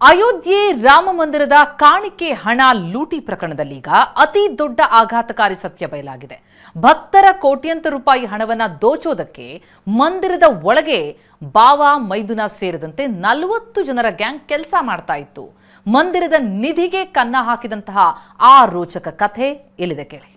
ಅಯೋಧ್ಯೆ ರಾಮ ಮಂದಿರದ ಕಾಣಿಕೆ ಹಣ ಲೂಟಿ ಪ್ರಕರಣದಲ್ಲೀಗ ಅತಿ ದೊಡ್ಡ ಆಘಾತಕಾರಿ ಸತ್ಯ ಬಯಲಾಗಿದೆ. ಭಕ್ತರ ಕೋಟ್ಯಂತರ ರೂಪಾಯಿ ಹಣವನ್ನ ದೋಚೋದಕ್ಕೆ ಮಂದಿರದ ಒಳಗೆ ಬಾವ ಮೈದುನ ಸೇರಿದಂತೆ 40 ಜನರ ಗ್ಯಾಂಗ್ ಕೆಲಸ ಮಾಡ್ತಾ ಇತ್ತು. ಮಂದಿರದ ನಿಧಿಗೆ ಕನ್ನ ಹಾಕಿದಂತಹ ಆ ರೋಚಕ ಕಥೆ ಇಲ್ಲಿದೆ ಕೇಳಿ.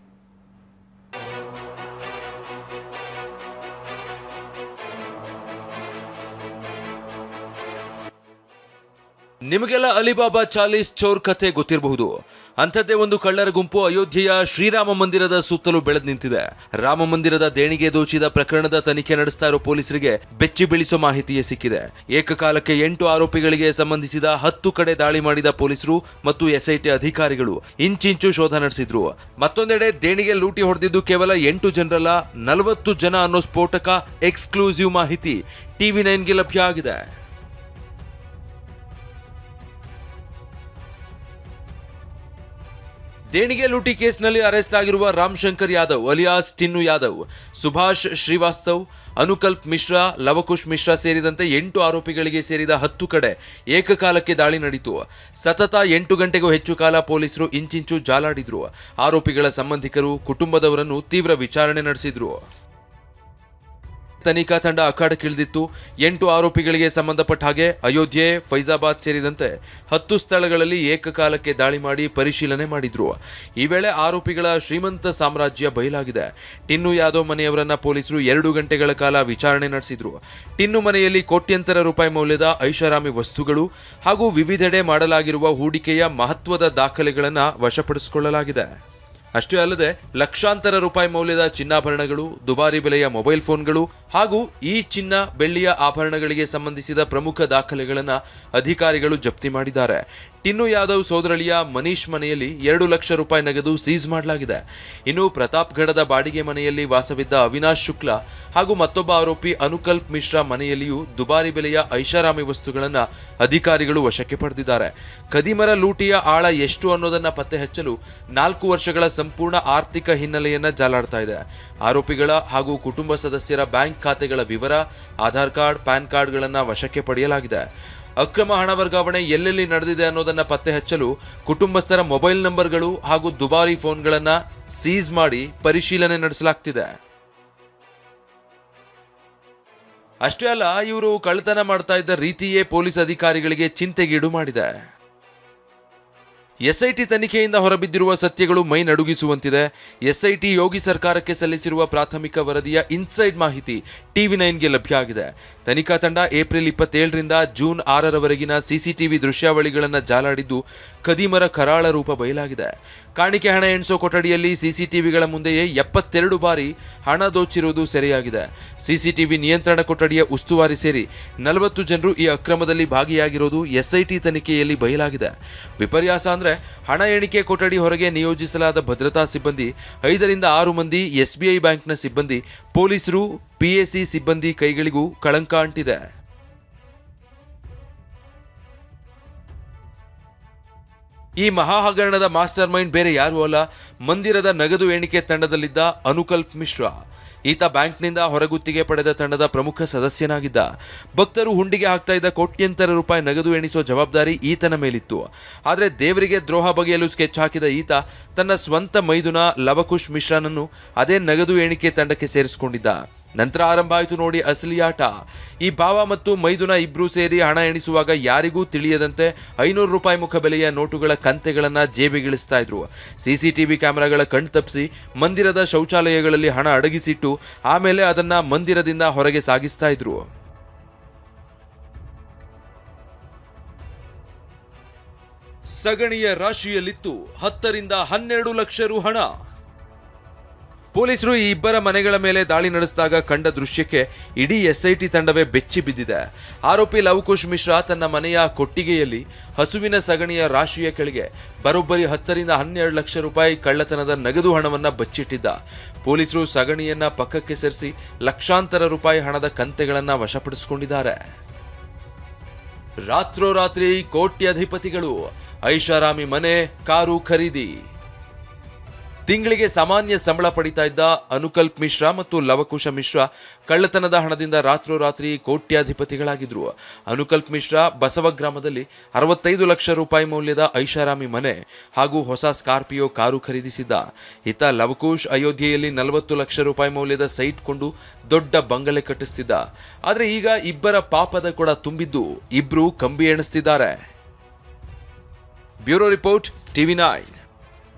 ನಿಮಗೆಲ್ಲ ಅಲಿಬಾಬಾ ಚಾಲೀಸ್ ಚೋರ್ ಕಥೆ ಗೊತ್ತಿರಬಹುದು. ಅಂಥದ್ದೇ ಒಂದು ಕಳ್ಳರ ಗುಂಪು ಅಯೋಧ್ಯೆಯ ಶ್ರೀರಾಮ ಮಂದಿರದ ಸುತ್ತಲೂ ಬೆಳೆದು ನಿಂತಿದೆ. ರಾಮ ಮಂದಿರದ ದೇಣಿಗೆ ದೋಚಿದ ಪ್ರಕರಣದ ತನಿಖೆ ನಡೆಸ್ತಾ ಇರೋ ಪೊಲೀಸರಿಗೆ ಬೆಚ್ಚಿ ಬೀಳಿಸೋ ಮಾಹಿತಿಯೇ ಸಿಕ್ಕಿದೆ. ಏಕಕಾಲಕ್ಕೆ 8 ಆರೋಪಿಗಳಿಗೆ ಸಂಬಂಧಿಸಿದ 10 ಕಡೆ ದಾಳಿ ಮಾಡಿದ ಪೊಲೀಸರು ಮತ್ತು ಎಸ್ಐಟಿ ಅಧಿಕಾರಿಗಳು ಇಂಚಿಂಚು ಶೋಧ ನಡೆಸಿದ್ರು. ಮತ್ತೊಂದೆಡೆ ದೇಣಿಗೆ ಲೂಟಿ ಹೊಡೆದಿದ್ದು ಕೇವಲ 8 ಜನರಲ್ಲ, 40 ಜನ ಅನ್ನೋ ಸ್ಫೋಟಕ ಎಕ್ಸ್ಕ್ಲೂಸಿವ್ ಮಾಹಿತಿ TV9ಗೆ ಲಭ್ಯ ಆಗಿದೆ. ದೇಣಿಗೆ ಲೂಟಿ ಕೇಸ್ನಲ್ಲಿ ಅರೆಸ್ಟ್ ಆಗಿರುವ ರಾಮ್ ಶಂಕರ್ ಯಾದವ್ ಅಲಿಯಾಸ್ ಟಿನ್ನು ಯಾದವ್, ಸುಭಾಷ್ ಶ್ರೀವಾಸ್ತವ್, ಅನುಕಲ್ಪ್ ಮಿಶ್ರಾ, ಲವಕುಶ್ ಮಿಶ್ರಾ ಸೇರಿದಂತೆ 8 ಆರೋಪಿಗಳಿಗೆ ಸೇರಿದ 10 ಕಡೆ ಏಕಕಾಲಕ್ಕೆ ದಾಳಿ ನಡೆಯಿತು. ಸತತ 8 ಗಂಟೆಗೂ ಹೆಚ್ಚು ಕಾಲ ಪೊಲೀಸರು ಇಂಚಿಂಚು ಜಾಲಾಡಿದ್ರು. ಆರೋಪಿಗಳ ಸಂಬಂಧಿಕರು, ಕುಟುಂಬದವರನ್ನು ತೀವ್ರ ವಿಚಾರಣೆ ನಡೆಸಿದ್ರು. ತನಿಖಾ ತಂಡ ಅಖಾಡಕ್ಕಿಳಿದಿತ್ತು. 8 ಆರೋಪಿಗಳಿಗೆ ಸಂಬಂಧಪಟ್ಟ ಹಾಗೆ ಅಯೋಧ್ಯೆ, ಫೈಜಾಬಾದ್ ಸೇರಿದಂತೆ 10 ಸ್ಥಳಗಳಲ್ಲಿ ಏಕಕಾಲಕ್ಕೆ ದಾಳಿ ಮಾಡಿ ಪರಿಶೀಲನೆ ಮಾಡಿದ್ರು. ಈ ವೇಳೆ ಆರೋಪಿಗಳ ಶ್ರೀಮಂತ ಸಾಮ್ರಾಜ್ಯ ಬಯಲಾಗಿದೆ. ಟಿನ್ನು ಯಾದವ್ ಮನೆಯವರನ್ನ ಪೊಲೀಸರು 2 ಗಂಟೆಗಳ ಕಾಲ ವಿಚಾರಣೆ ನಡೆಸಿದ್ರು. ಟಿನ್ನು ಮನೆಯಲ್ಲಿ ಕೋಟ್ಯಂತರ ರೂಪಾಯಿ ಮೌಲ್ಯದ ಐಷಾರಾಮಿ ವಸ್ತುಗಳು ಹಾಗೂ ವಿವಿಧೆಡೆ ಮಾಡಲಾಗಿರುವ ಹೂಡಿಕೆಯ ಮಹತ್ವದ ದಾಖಲೆಗಳನ್ನು ವಶಪಡಿಸಿಕೊಳ್ಳಲಾಗಿದೆ. ಅಷ್ಟೇ ಅಲ್ಲದೆ ಲಕ್ಷಾಂತರ ರೂಪಾಯಿ ಮೌಲ್ಯದ ಚಿನ್ನಾಭರಣಗಳು, ದುಬಾರಿ ಬೆಲೆಯ ಮೊಬೈಲ್ ಫೋನ್ಗಳು ಹಾಗೂ ಈ ಚಿನ್ನ ಬೆಳ್ಳಿಯ ಆಭರಣಗಳಿಗೆ ಸಂಬಂಧಿಸಿದ ಪ್ರಮುಖ ದಾಖಲೆಗಳನ್ನು ಅಧಿಕಾರಿಗಳು ಜಪ್ತಿ ಮಾಡಿದ್ದಾರೆ. ಟಿನ್ನು ಯಾದವ್ ಸೋದರಳಿಯ ಮನೀಶ್ ಮನೆಯಲ್ಲಿ 2 ಲಕ್ಷ ರೂಪಾಯಿ ನಗದು ಸೀಸ್ ಮಾಡಲಾಗಿದೆ. ಇನ್ನು ಪ್ರತಾಪ್ಗಢದ ಬಾಡಿಗೆ ಮನೆಯಲ್ಲಿ ವಾಸವಿದ್ದ ಅವಿನಾಶ್ ಶುಕ್ಲಾ ಹಾಗೂ ಮತ್ತೊಬ್ಬ ಆರೋಪಿ ಅನುಕಲ್ಪ್ ಮಿಶ್ರಾ ಮನೆಯಲ್ಲಿಯೂ ದುಬಾರಿ ಬೆಲೆಯ ಐಷಾರಾಮಿ ವಸ್ತುಗಳನ್ನು ಅಧಿಕಾರಿಗಳು ವಶಕ್ಕೆ ಪಡೆದಿದ್ದಾರೆ. ಖದೀಮರ ಲೂಟಿಯ ಆಳ ಎಷ್ಟು ಅನ್ನೋದನ್ನ ಪತ್ತೆ ಹಚ್ಚಲು 4 ವರ್ಷಗಳ ಸಂಪೂರ್ಣ ಆರ್ಥಿಕ ಹಿನ್ನೆಲೆಯನ್ನ ಜಾಲಾಡ್ತಾ ಇದೆ. ಆರೋಪಿಗಳ ಹಾಗೂ ಕುಟುಂಬ ಸದಸ್ಯರ ಬ್ಯಾಂಕ್ ಖಾತೆಗಳ ವಿವರ, ಆಧಾರ್ ಕಾರ್ಡ್, ಪ್ಯಾನ್ ಕಾರ್ಡ್ಗಳನ್ನು ವಶಕ್ಕೆ ಪಡೆಯಲಾಗಿದೆ. ಅಕ್ರಮ ಹಣ ವರ್ಗಾವಣೆ ಎಲ್ಲೆಲ್ಲಿ ನಡೆದಿದೆ ಅನ್ನೋದನ್ನ ಪತ್ತೆ ಹಚ್ಚಲು ಕುಟುಂಬಸ್ಥರ ಮೊಬೈಲ್ ನಂಬರ್ಗಳು ಹಾಗೂ ದುಬಾರಿ ಫೋನ್ಗಳನ್ನು ಸೀಸ್ ಮಾಡಿ ಪರಿಶೀಲನೆ ನಡೆಸಲಾಗ್ತಿದೆ. ಅಷ್ಟೇ ಅಲ್ಲ, ಇವರು ಕಳ್ಳತನ ಮಾಡ್ತಾ ಇದ್ದ ರೀತಿಯೇ ಪೊಲೀಸ್ ಅಧಿಕಾರಿಗಳಿಗೆ ಚಿಂತೆಗೀಡು ಮಾಡಿದೆ. ಎಸ್ಐಟಿ ತನಿಖೆಯಿಂದ ಹೊರಬಿದ್ದಿರುವ ಸತ್ಯಗಳು ಮೈ ನಡುಗಿಸುವಂತಿದೆ. ಎಸ್ಐಟಿ ಯೋಗಿ ಸರ್ಕಾರಕ್ಕೆ ಸಲ್ಲಿಸಿರುವ ಪ್ರಾಥಮಿಕ ವರದಿಯ ಇನ್ಸೈಡ್ ಮಾಹಿತಿ TV9ಗೆ ಲಭ್ಯ ಆಗಿದೆ. ತನಿಖಾ ತಂಡ ಏಪ್ರಿಲ್ 27ರಿಂದ ಜೂನ್ 6ರವರೆಗಿನ ಸಿಸಿಟಿವಿ ದೃಶ್ಯಾವಳಿಗಳನ್ನು ಜಾಲಾಡಿದ್ದು ಖದೀಮರ ಕರಾಳ ರೂಪ ಬಯಲಾಗಿದೆ. ಕಾಣಿಕೆ ಹಣ ಎಣಿಸೋ ಕೊಠಡಿಯಲ್ಲಿ ಸಿಸಿಟಿವಿಗಳ ಮುಂದೆಯೇ 72 ಬಾರಿ ಹಣ ದೋಚಿರುವುದು ಸೆರೆಯಾಗಿದೆ. ಸಿಸಿಟಿವಿ ನಿಯಂತ್ರಣ ಕೊಠಡಿಯ ಉಸ್ತುವಾರಿ ಸೇರಿ 40 ಜನರು ಈ ಅಕ್ರಮದಲ್ಲಿ ಭಾಗಿಯಾಗಿರೋದು ಎಸ್ಐಟಿ ತನಿಖೆಯಲ್ಲಿ ಬಯಲಾಗಿದೆ. ವಿಪರ್ಯಾಸ ಅಂದ್ರೆ ಹಣ ಎಣಿಕೆ ಕೊಠಡಿ ಹೊರಗೆ ನಿಯೋಜಿಸಲಾದ ಭದ್ರತಾ ಸಿಬ್ಬಂದಿ, 5ರಿಂದ 6 ಮಂದಿ SBI ಬ್ಯಾಂಕ್ನ ಸಿಬ್ಬಂದಿ, ಪೊಲೀಸರು, PAC ಸಿಬ್ಬಂದಿ ಕೈಗಳಿಗೂ ಕಳಂಕ ಅಂಟಿದೆ. ಈ ಮಹಾ ಹಗರಣದ ಮಾಸ್ಟರ್ ಮೈಂಡ್ ಬೇರೆ ಯಾರೂ ಅಲ್ಲ, ಮಂದಿರದ ನಗದು ಎಣಿಕೆ ತಂಡದಲ್ಲಿದ್ದ ಅನುಕಲ್ಪ್ ಮಿಶ್ರಾ. ಈತ ಬ್ಯಾಂಕ್ನಿಂದ ಹೊರಗುತ್ತಿಗೆ ಪಡೆದ ತಂಡದ ಪ್ರಮುಖ ಸದಸ್ಯನಾಗಿದ್ದ. ಭಕ್ತರು ಹುಂಡಿಗೆ ಹಾಕ್ತಾ ಇದ್ದ ಕೋಟ್ಯಂತರ ರೂಪಾಯಿ ನಗದು ಎಣಿಸೋ ಜವಾಬ್ದಾರಿ ಈತನ ಮೇಲಿತ್ತು. ಆದರೆ ದೇವರಿಗೆ ದ್ರೋಹ ಬಗೆಯಲು ಸ್ಕೆಚ್ ಹಾಕಿದ ಈತ ತನ್ನ ಸ್ವಂತ ಮೈದುನ ಲವಕುಶ್ ಮಿಶ್ರಾನನ್ನು ಅದೇ ನಗದು ಎಣಿಕೆ ತಂಡಕ್ಕೆ ಸೇರಿಸಿಕೊಂಡಿದ್ದ. ನಂತರ ಆರಂಭ ಆಯಿತು ನೋಡಿ ಅಸಲಿ ಆಟ. ಈ ಭಾವ ಮತ್ತು ಮೈದುನ ಇಬ್ರು ಸೇರಿ ಹಣ ಎಣಿಸುವಾಗ ಯಾರಿಗೂ ತಿಳಿಯದಂತೆ 500 ರೂಪಾಯಿ ಮುಖ ಬೆಲೆಯ ನೋಟುಗಳ ಕಂತೆಗಳನ್ನು ಜೇಬಿಗಿಳಿಸ್ತಾ ಇದ್ರು. ಸಿಸಿಟಿವಿ ಕ್ಯಾಮೆರಾಗಳ ಕಣ್ತಪ್ಪಿಸಿ ಮಂದಿರದ ಶೌಚಾಲಯಗಳಲ್ಲಿ ಹಣ ಅಡಗಿಸಿಟ್ಟು ಆಮೇಲೆ ಅದನ್ನ ಮಂದಿರದಿಂದ ಹೊರಗೆ ಸಾಗಿಸ್ತಾ ಇದ್ರು. ಸಗಣಿಯ ರಾಶಿಯಲ್ಲಿತ್ತು 10ರಿಂದ 12 ಲಕ್ಷ ರು ಹಣ. ಪೊಲೀಸರು ಈ ಇಬ್ಬರ ಮನೆಗಳ ಮೇಲೆ ದಾಳಿ ನಡೆಸಿದಾಗ ಕಂಡ ದೃಶ್ಯಕ್ಕೆ ಇಡೀ ಎಸ್ಐಟಿ ತಂಡವೇ ಬೆಚ್ಚಿ ಬಿದ್ದಿದೆ. ಆರೋಪಿ ಲವಕುಶ್ ಮಿಶ್ರಾ ತನ್ನ ಮನೆಯ ಕೊಟ್ಟಿಗೆಯಲ್ಲಿ ಹಸುವಿನ ಸಗಣಿಯ ರಾಶಿಯ ಕೆಳಗೆ ಬರೋಬ್ಬರಿ 10ರಿಂದ 12 ಲಕ್ಷ ರೂಪಾಯಿ ಕಳ್ಳತನದ ನಗದು ಹಣವನ್ನ ಬಚ್ಚಿಟ್ಟಿದ್ದ. ಪೊಲೀಸರು ಸಗಣಿಯನ್ನ ಪಕ್ಕಕ್ಕೆ ಸರಿಸಿ ಲಕ್ಷಾಂತರ ರೂಪಾಯಿ ಹಣದ ಕಂತೆಗಳನ್ನ ವಶಪಡಿಸಿಕೊಂಡಿದ್ದಾರೆ. ರಾತ್ರೋರಾತ್ರಿ ಕೋಟ್ಯಾಧಿಪತಿಗಳು, ಐಷಾರಾಮಿ ಮನೆ, ಕಾರು ಖರೀದಿ. ತಿಂಗಳಿಗೆ ಸಾಮಾನ್ಯ ಸಂಬಳ ಪಡಿತಾ ಇದ್ದ ಅನುಕಲ್ಪ್ ಮಿಶ್ರಾ ಮತ್ತು ಲವಕುಶ ಮಿಶ್ರಾ ಕಳ್ಳತನದ ಹಣದಿಂದ ರಾತ್ರೋರಾತ್ರಿ ಕೋಟ್ಯಾಧಿಪತಿಗಳಾಗಿದ್ರು. ಅನುಕಲ್ಪ್ ಮಿಶ್ರಾ ಬಸವ ಗ್ರಾಮದಲ್ಲಿ 65 ಲಕ್ಷ ರೂಪಾಯಿ ಮೌಲ್ಯದ ಐಷಾರಾಮಿ ಮನೆ ಹಾಗೂ ಹೊಸ ಸ್ಕಾರ್ಪಿಯೋ ಕಾರು ಖರೀದಿಸಿದ್ದ. ಇತ್ತ ಲವಕುಶ್ ಅಯೋಧ್ಯೆಯಲ್ಲಿ 40 ಲಕ್ಷ ರೂಪಾಯಿ ಮೌಲ್ಯದ ಸೈಟ್ ಕೊಂಡು ದೊಡ್ಡ ಬಂಗಲೆ ಕಟ್ಟಿಸ್ತಿದ್ದ. ಆದ್ರೆ ಈಗ ಇಬ್ಬರ ಪಾಪದ ಕೊಡ ತುಂಬಿದ್ದು ಇಬ್ರು ಕಂಬಿ ಎಣಿಸ್ತಿದ್ದಾರೆ. Bureau report, TV9.